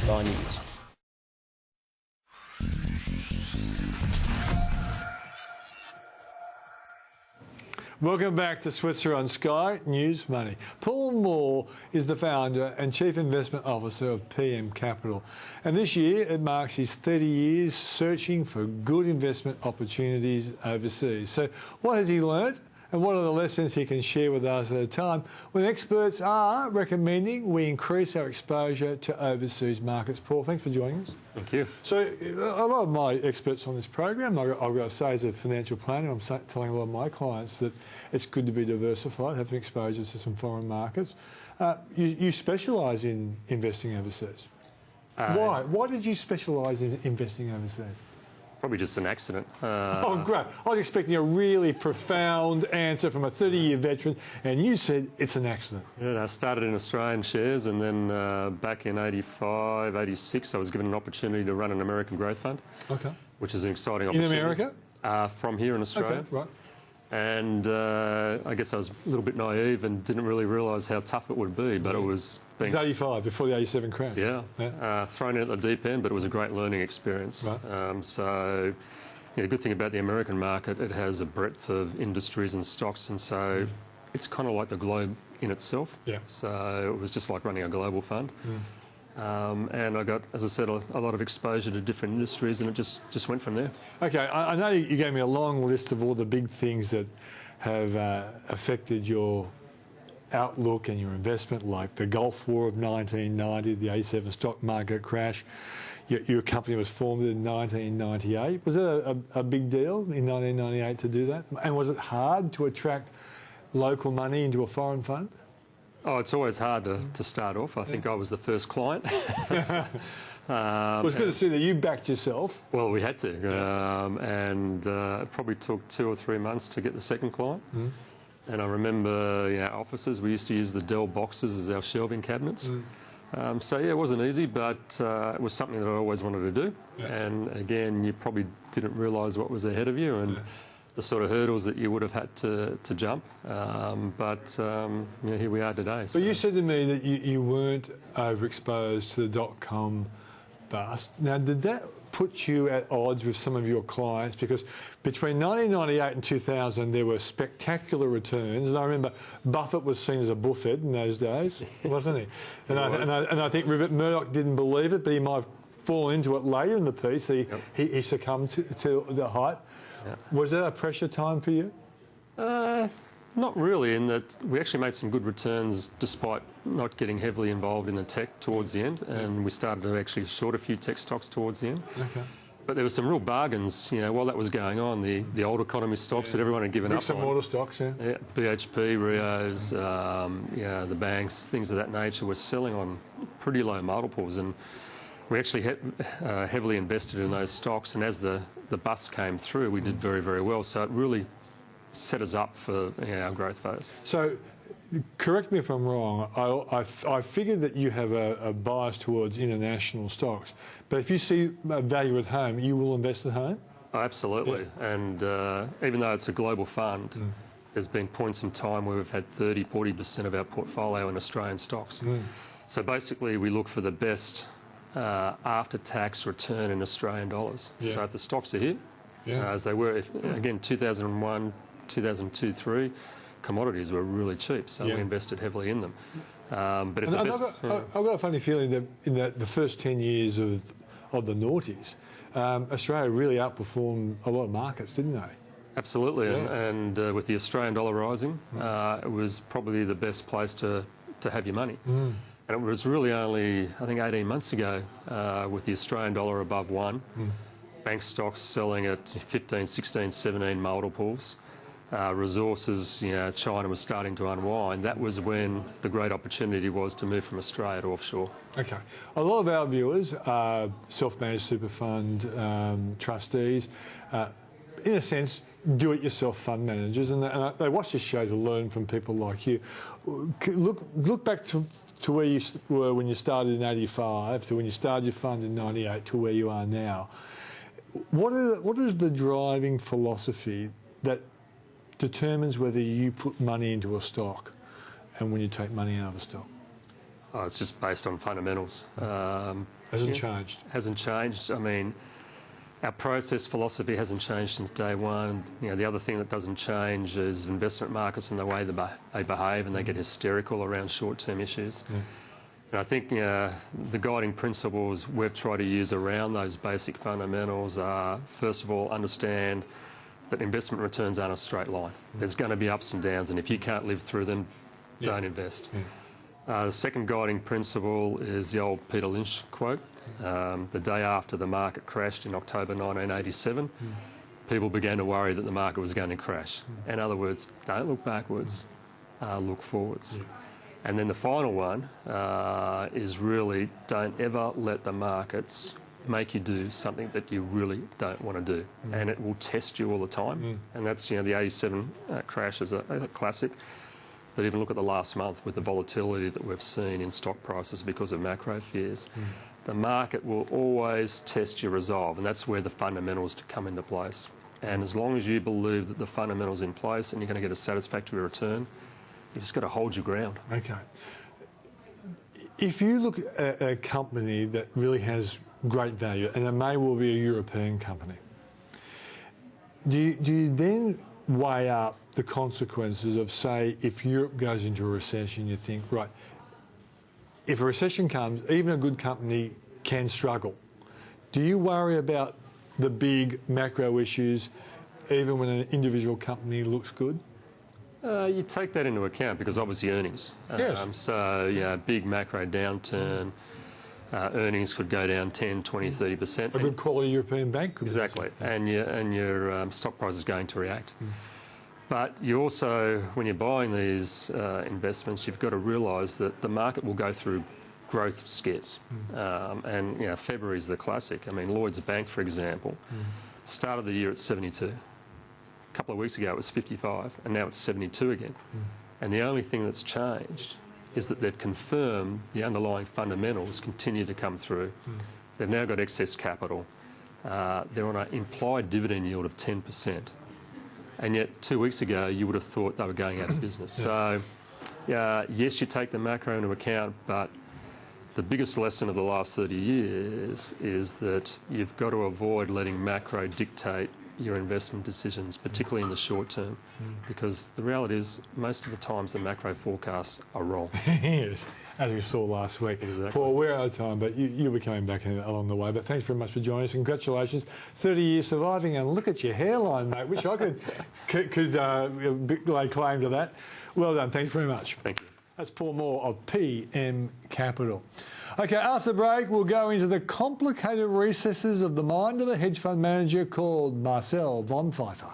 Sky News. Welcome back to Switzer on Sky News Money. Paul Moore is the founder and Chief Investment Officer of PM Capital. And this year it marks his 30 years searching for good investment opportunities overseas. So what has he learnt? And what are the lessons he can share with us at a time when experts are recommending we increase our exposure to overseas markets? Paul, thanks for joining us. Thank you. So a lot of my experts on this program, I've got to say as a financial planner, I'm telling a lot of my clients that it's good to be diversified, having exposure to some foreign markets. You specialise in investing overseas. Why? Why did you specialise in investing overseas? Probably just an accident. Oh, great. I was expecting a really profound answer from a 30-year veteran, and you said it's an accident. Yeah, I started in Australian shares, and then back in 85, 86, I was given an opportunity to run an American growth fund, which is an exciting opportunity. In America? From here in Australia. Okay, right. And I guess I was a little bit naive and didn't really realise how tough it would be, but it was... It was 85, before the 87 crash. Yeah. Thrown in at the deep end, but it was a great learning experience. Right. So, the good thing about the American market, it has a breadth of industries and stocks, and so it's kind of like the globe in itself. Yeah. So it was just like running a global fund. And I got, as I said, a lot of exposure to different industries, and it just went from there. Okay, I know you gave me a long list of all the big things that have affected your outlook and your investment, like the Gulf War of 1990, the 87 stock market crash. Your company was formed in 1998. Was it a big deal in 1998 to do that? And was it hard to attract local money into a foreign fund? Oh, it's always hard to start off. I think I was the first client. It was good to see that you backed yourself. Well, we had to. And it probably took 2 or 3 months to get the second client. And I remember offices, we used to use the Dell boxes as our shelving cabinets. So, yeah, it wasn't easy, but it was something that I always wanted to do. And, again, you probably didn't realise what was ahead of you and the sort of hurdles that you would have had to jump. But here we are today. So. But you said to me that you weren't overexposed to the dot-com bust. Now, did that put you at odds with some of your clients? Because between 1998 and 2000, there were spectacular returns. And I remember Buffett was seen as a buffet in those days, wasn't he? And I think Rupert Murdoch didn't believe it, but he might have fallen into it later in the piece. He succumbed to the hype. Was that a pressure time for you? Not really, in that we actually made some good returns despite not getting heavily involved in the tech towards the end, and we started to actually short a few tech stocks towards the end. But there were some real bargains, while that was going on. The old economy stocks that everyone had given up on. Some water stocks, BHP, Rios, the banks, things of that nature were selling on pretty low multiples, and we actually heavily invested in those stocks, and as the bust came through, we did very, very well. So it really set us up for our growth phase. So, correct me if I'm wrong, I figured that you have a bias towards international stocks, but if you see value at home, you will invest at home? Oh, absolutely. And even though it's a global fund, there's been points in time where we've had 30, 40% of our portfolio in Australian stocks. So basically we look for the best after-tax return in Australian dollars. So if the stocks are hit, as they were, again, 2001, 2002, 2003, commodities were really cheap, so we invested heavily in them. But if I've got a funny feeling that in the first 10 years of the noughties, Australia really outperformed a lot of markets, didn't they? Absolutely, and with the Australian dollar rising, it was probably the best place to have your money. And it was really only, I think, 18 months ago, with the Australian dollar above 1, bank stocks selling at 15, 16, 17 multiples, resources, China was starting to unwind. That was when the great opportunity was to move from Australia to offshore. Okay. A lot of our viewers are self-managed super fund trustees, in a sense, do-it-yourself fund managers, and they watch this show to learn from people like you. Look back to where you were when you started in 85, to when you started your fund in 98, to where you are now. What is the driving philosophy that determines whether you put money into a stock and when you take money out of a stock? Oh, it's just based on fundamentals. Hasn't changed. Hasn't changed. I mean, our process philosophy hasn't changed since day one. You know, the other thing that doesn't change is investment markets and the way they behave, and they get hysterical around short-term issues. And I think the guiding principles we've tried to use around those basic fundamentals are, first of all, understand that investment returns aren't a straight line. There's going to be ups and downs, and if you can't live through them, don't invest. The second guiding principle is the old Peter Lynch quote. The day after the market crashed in October 1987, people began to worry that the market was going to crash. In other words, don't look backwards, look forwards. And then the final one is really don't ever let the markets make you do something that you really don't want to do. And it will test you all the time. And that's, you know, the 87 crash is a classic. But even look at the last month with the volatility that we've seen in stock prices because of macro fears. The market will always test your resolve, and that's where the fundamentals come into place. And as long as you believe that the fundamentals are in place and you're going to get a satisfactory return, you just got to hold your ground. Okay. If you look at a company that really has great value, and it may well be a European company, do you then weigh up the consequences of, say, if Europe goes into a recession, you think, right, if a recession comes, even a good company can struggle. Do you worry about the big macro issues even when an individual company looks good? You take that into account because obviously earnings. Yes. So, yeah, big macro downturn, earnings could go down 10, 20, 30%. A good quality European bank could Exactly. And your stock price is going to react. But you also, when you're buying these investments, you've got to realise that the market will go through growth scares. And, you know, February is the classic. I mean, Lloyds Bank, for example, started the year at 72. A couple of weeks ago it was 55, and now it's 72 again. And the only thing that's changed is that they've confirmed the underlying fundamentals continue to come through. They've now got excess capital. They're on an implied dividend yield of 10%. And yet 2 weeks ago you would have thought they were going out of business. So, yes, you take the macro into account, but the biggest lesson of the last 30 years is that you've got to avoid letting macro dictate your investment decisions, particularly in the short term, because the reality is most of the times the macro forecasts are wrong. Yes, as we saw last week. Exactly. Paul, we're out of time, but you'll be coming back along the way. But thanks very much for joining us. Congratulations, 30 years surviving, and look at your hairline, mate. Wish I could lay claim to that. Well done. Thanks very much. Thank you. That's Paul Moore of PM Capital. Okay, after the break, we'll go into the complicated recesses of the mind of a hedge fund manager called Marcel von Pfeiffer.